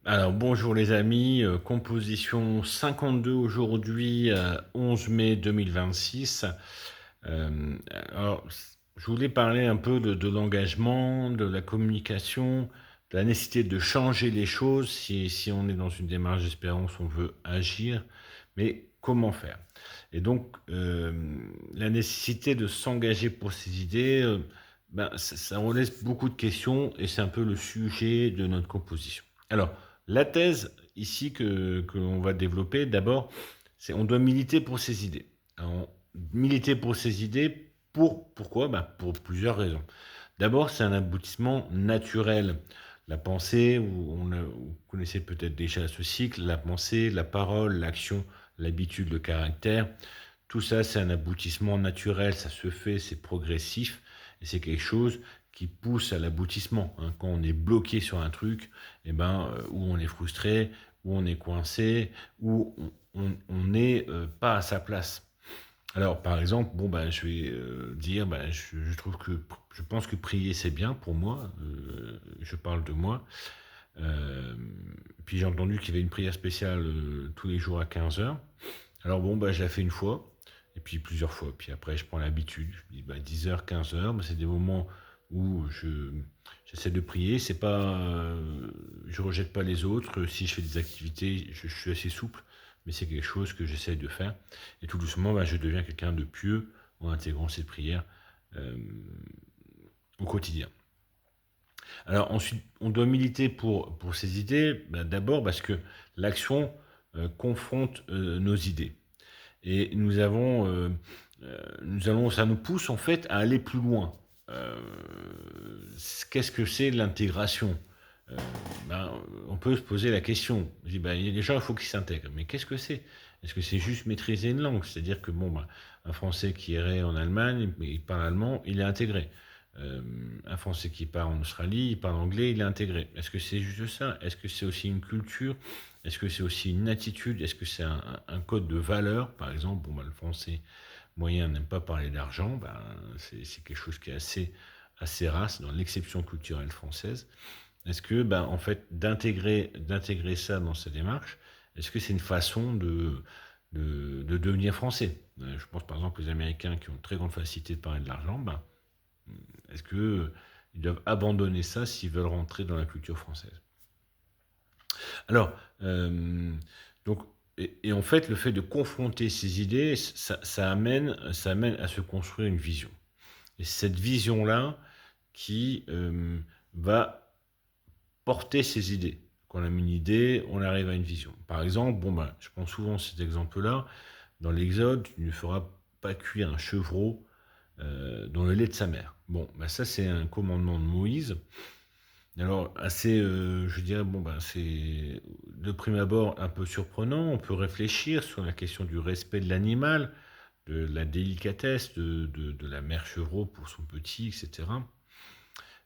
Alors bonjour les amis, composition 52 aujourd'hui, 11 mai 2026. Alors, je voulais parler un peu de l'engagement, de la communication, de la nécessité de changer les choses si on est dans une démarche d'espérance, on veut agir, mais comment faire? Et donc, la nécessité de s'engager pour ses idées, ça relève beaucoup de questions et c'est un peu le sujet de notre composition. Alors, la thèse ici que l'on va développer, d'abord, c'est on doit militer pour ses idées. Alors, militer pour ses idées, pourquoi? Pour plusieurs raisons. D'abord, c'est un aboutissement naturel. La pensée, vous connaissez peut-être déjà ce cycle, la pensée, la parole, l'action, l'habitude, le caractère. Tout ça, c'est un aboutissement naturel, ça se fait, c'est progressif, et c'est quelque chose qui pousse à l'aboutissement, hein. Quand on est bloqué sur un truc, ou on est frustré, ou on est coincé, ou on n'est pas à sa place. Alors, par exemple, je vais dire, je trouve je pense que prier c'est bien pour moi. Je parle de moi. Euh, Puis j'ai entendu qu'il y avait une prière spéciale tous les jours à 15 heures. Alors je la fais une fois, et puis plusieurs fois. Puis après, je prends l'habitude. Je dis 10 heures, 15 heures. C'est des moments où j'essaie de prier. C'est pas, je rejette pas les autres. Si je fais des activités, je suis assez souple, mais c'est quelque chose que j'essaie de faire. Et tout doucement, je deviens quelqu'un de pieux en intégrant cette prière euh, au quotidien. Alors ensuite, on doit militer pour ces idées, d'abord parce que l'action confronte nos idées. Et nous allons, ça nous pousse en fait à aller plus loin. Euh, Qu'est-ce que c'est l'intégration? Euh, ben, on peut se poser la question. On dit, il y a des gens, il faut qu'ils s'intègrent. Mais qu'est-ce que c'est? Est-ce que c'est juste maîtriser une langue? C'est-à-dire que un Français qui irait en Allemagne, mais il parle allemand, il est intégré. Euh, un Français qui part en Australie, il parle anglais, il est intégré. Est-ce que c'est juste ça? Est-ce que c'est aussi une culture? Est-ce que c'est aussi une attitude? Est-ce que c'est un code de valeur? Par exemple, le Français moyen n'aime pas parler d'argent. C'est quelque chose qui est assez rare, c'est dans l'exception culturelle française. Est-ce que, en fait, d'intégrer ça dans sa démarche, est-ce que c'est une façon de devenir français? Je pense par exemple aux Américains qui ont une très grande facilité de parler de l'argent. Est-ce que ils doivent abandonner ça s'ils veulent rentrer dans la culture française? Alors, donc, et en fait, le fait de confronter ces idées, ça amène à se construire une vision. Et c'est cette vision-là qui va porter ces idées. Quand on a une idée, on arrive à une vision. Par exemple, je prends souvent cet exemple-là. Dans l'Exode, tu ne feras pas cuire un chevreau dans le lait de sa mère. Ça c'est un commandement de Moïse. Alors, assez, je dirais, c'est de prime abord un peu surprenant. On peut réfléchir sur la question du respect de l'animal, de la délicatesse de la mère chevreau pour son petit, etc.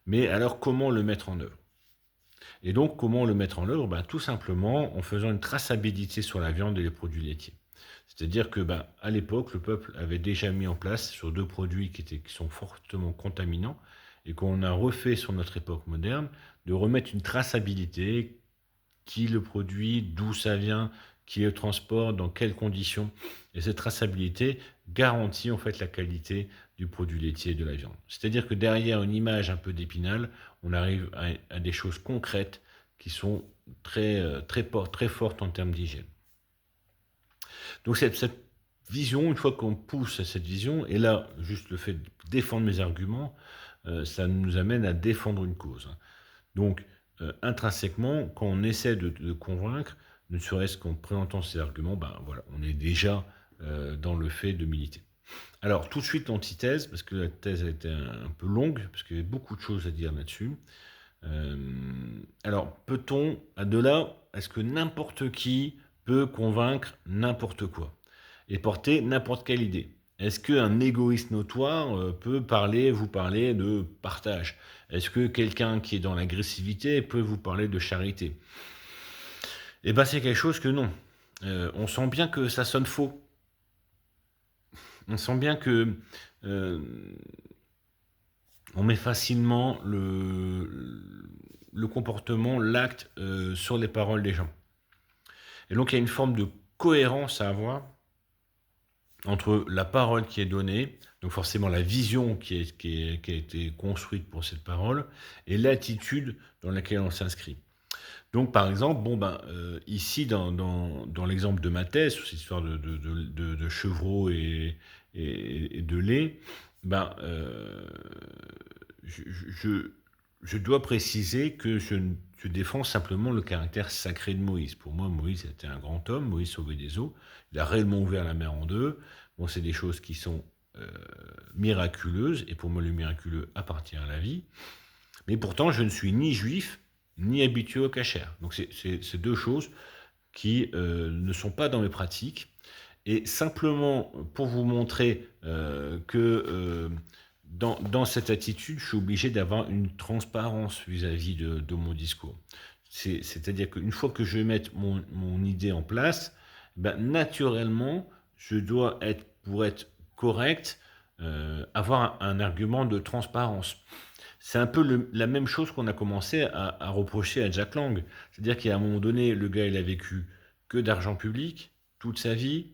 Mais alors, comment le mettre en œuvre? Et donc, comment le mettre en œuvre? Tout simplement en faisant une traçabilité sur la viande et les produits laitiers. C'est-à-dire que, à l'époque, le peuple avait déjà mis en place sur deux produits qui sont fortement contaminants et qu'on a refait sur notre époque moderne, de remettre une traçabilité, qui le produit, d'où ça vient, qui le transporte, dans quelles conditions. Et cette traçabilité garantit en fait la qualité du produit laitier et de la viande. C'est-à-dire que derrière une image un peu d'épinal, on arrive à des choses concrètes qui sont très fortes en termes d'hygiène. Donc cette vision, une fois qu'on pousse à cette vision, et là, juste le fait de défendre mes arguments, ça nous amène à défendre une cause. Donc, intrinsèquement, quand on essaie de convaincre, ne serait-ce qu'en présentant ces arguments, voilà, on est déjà dans le fait de militer. Alors, tout de suite, l'antithèse, parce que la thèse a été un peu longue, parce qu'il y avait beaucoup de choses à dire là-dessus. Euh, alors, peut-on, de là, est-ce que n'importe qui peut convaincre n'importe quoi et porter n'importe quelle idée? Est-ce qu'un égoïste notoire peut vous parler de partage? Est-ce que quelqu'un qui est dans l'agressivité peut vous parler de charité? Eh bien, c'est quelque chose que non. On sent bien que ça sonne faux. On sent bien que euh, on met facilement le comportement, l'acte sur les paroles des gens. Et donc il y a une forme de cohérence à avoir entre la parole qui est donnée, donc forcément la vision qui a été construite pour cette parole, et l'attitude dans laquelle on s'inscrit. Donc par exemple, ici dans l'exemple de ma thèse, sur cette histoire de chevreau et de lait, ben, je, je- je dois préciser que je défends simplement le caractère sacré de Moïse. Pour moi, Moïse était un grand homme, Moïse sauvait des eaux, il a réellement ouvert la mer en deux. Bon, c'est des choses qui sont euh, miraculeuses, et pour moi, le miraculeux appartient à la vie. Mais pourtant, je ne suis ni juif, ni habitué au kasher. Donc c'est deux choses qui ne sont pas dans mes pratiques. Et simplement pour vous montrer que dans cette attitude, je suis obligé d'avoir une transparence vis-à-vis de mon discours. C'est-à-dire qu'une fois que je vais mettre mon idée en place, ben, naturellement, je dois être, pour être correct, avoir un argument de transparence. C'est un peu la même chose qu'on a commencé à reprocher à Jack Lang. C'est-à-dire qu'à un moment donné, le gars, il a vécu que d'argent public toute sa vie.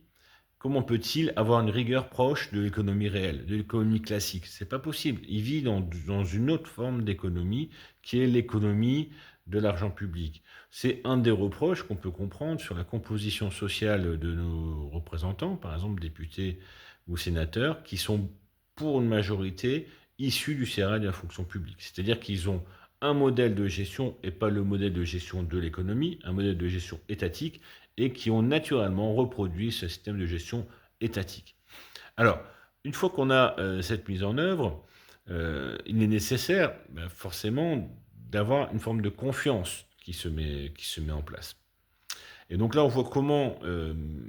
Comment peut-il avoir une rigueur proche de l'économie réelle, de l'économie classique? C'est pas possible. Il vit dans une autre forme d'économie qui est l'économie de l'argent public. C'est un des reproches qu'on peut comprendre sur la composition sociale de nos représentants, par exemple députés ou sénateurs, qui sont pour une majorité issus du sérail de la fonction publique. C'est-à-dire qu'ils ont un modèle de gestion et pas le modèle de gestion de l'économie, un modèle de gestion étatique, et qui ont naturellement reproduit ce système de gestion étatique. Alors, une fois qu'on a cette mise en œuvre, il est nécessaire forcément d'avoir une forme de confiance qui se met en place. Et donc là, on voit comment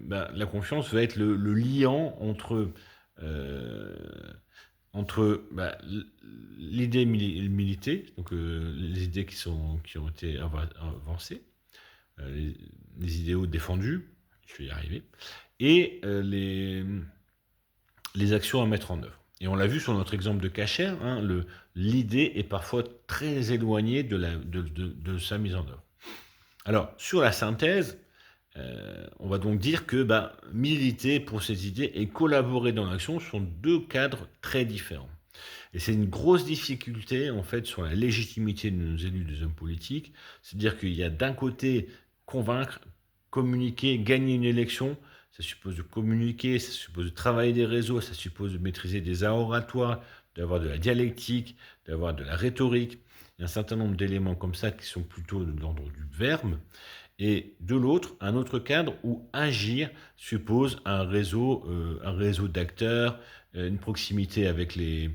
la confiance va être le liant euh, entre l'idée militée, donc les idées qui ont été avancées, les idéaux défendus, je vais y arriver, et les actions à mettre en œuvre. Et on l'a vu sur notre exemple de Cacher, hein, l'idée est parfois très éloignée de sa mise en œuvre. Alors, sur la synthèse, on va donc dire que militer pour ces idées et collaborer dans l'action sont deux cadres très différents. Et c'est une grosse difficulté, en fait, sur la légitimité de nos élus, des hommes politiques. C'est-à-dire qu'il y a d'un côté convaincre, communiquer, gagner une élection. Ça suppose de communiquer, ça suppose de travailler des réseaux, ça suppose de maîtriser des arts oratoires, d'avoir de la dialectique, d'avoir de la rhétorique. Il y a un certain nombre d'éléments comme ça qui sont plutôt de l'ordre du verbe. Et de l'autre, un autre cadre où agir suppose un réseau d'acteurs, une proximité avec les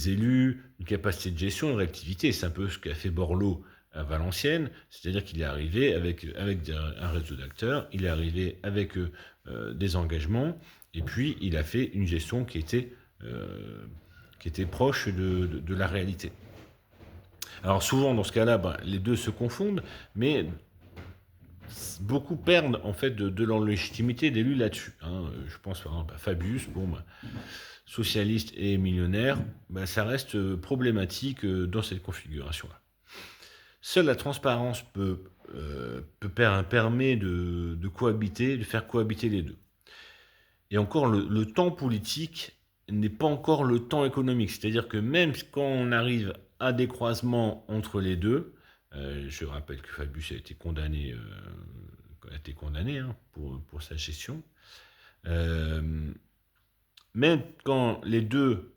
élus, une capacité de gestion, une réactivité. C'est un peu ce qu'a fait Borloo à Valenciennes, c'est-à-dire qu'il est arrivé avec un réseau d'acteurs, il est arrivé avec des engagements, et puis il a fait une gestion qui était proche de la réalité. Alors souvent, dans ce cas-là, les deux se confondent, mais beaucoup perdent en fait de leur légitimité d'élu là-dessus. Hein. Je pense par exemple à Fabius, socialiste et millionnaire, ça reste problématique dans cette configuration-là. Seule la transparence permet de cohabiter, de faire cohabiter les deux. Et encore, le temps politique n'est pas encore le temps économique. C'est-à-dire que même quand on arrive à des croisements entre les deux, je rappelle que Fabius a été condamné hein, pour sa gestion, même quand les deux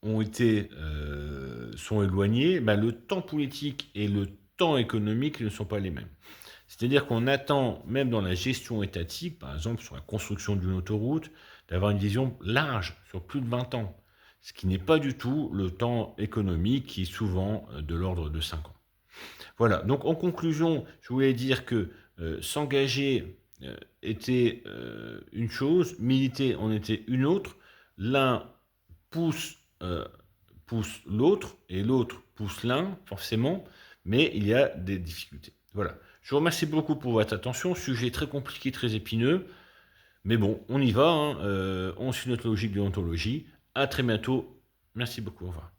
sont éloignés, le temps politique et le temps économique ne sont pas les mêmes. C'est-à-dire qu'on attend, même dans la gestion étatique, par exemple sur la construction d'une autoroute, d'avoir une vision large, sur plus de 20 ans, ce qui n'est pas du tout le temps économique qui est souvent de l'ordre de 5 ans. Voilà, donc en conclusion, je voulais dire que s'engager était une chose, militer en était une autre. L'un pousse, pousse l'autre et l'autre pousse l'un, forcément, mais il y a des difficultés. Voilà. Je vous remercie beaucoup pour votre attention. Sujet très compliqué, très épineux. Mais bon, on y va. Hein. On suit notre logique de l'ontologie. À très bientôt. Merci beaucoup. Au revoir.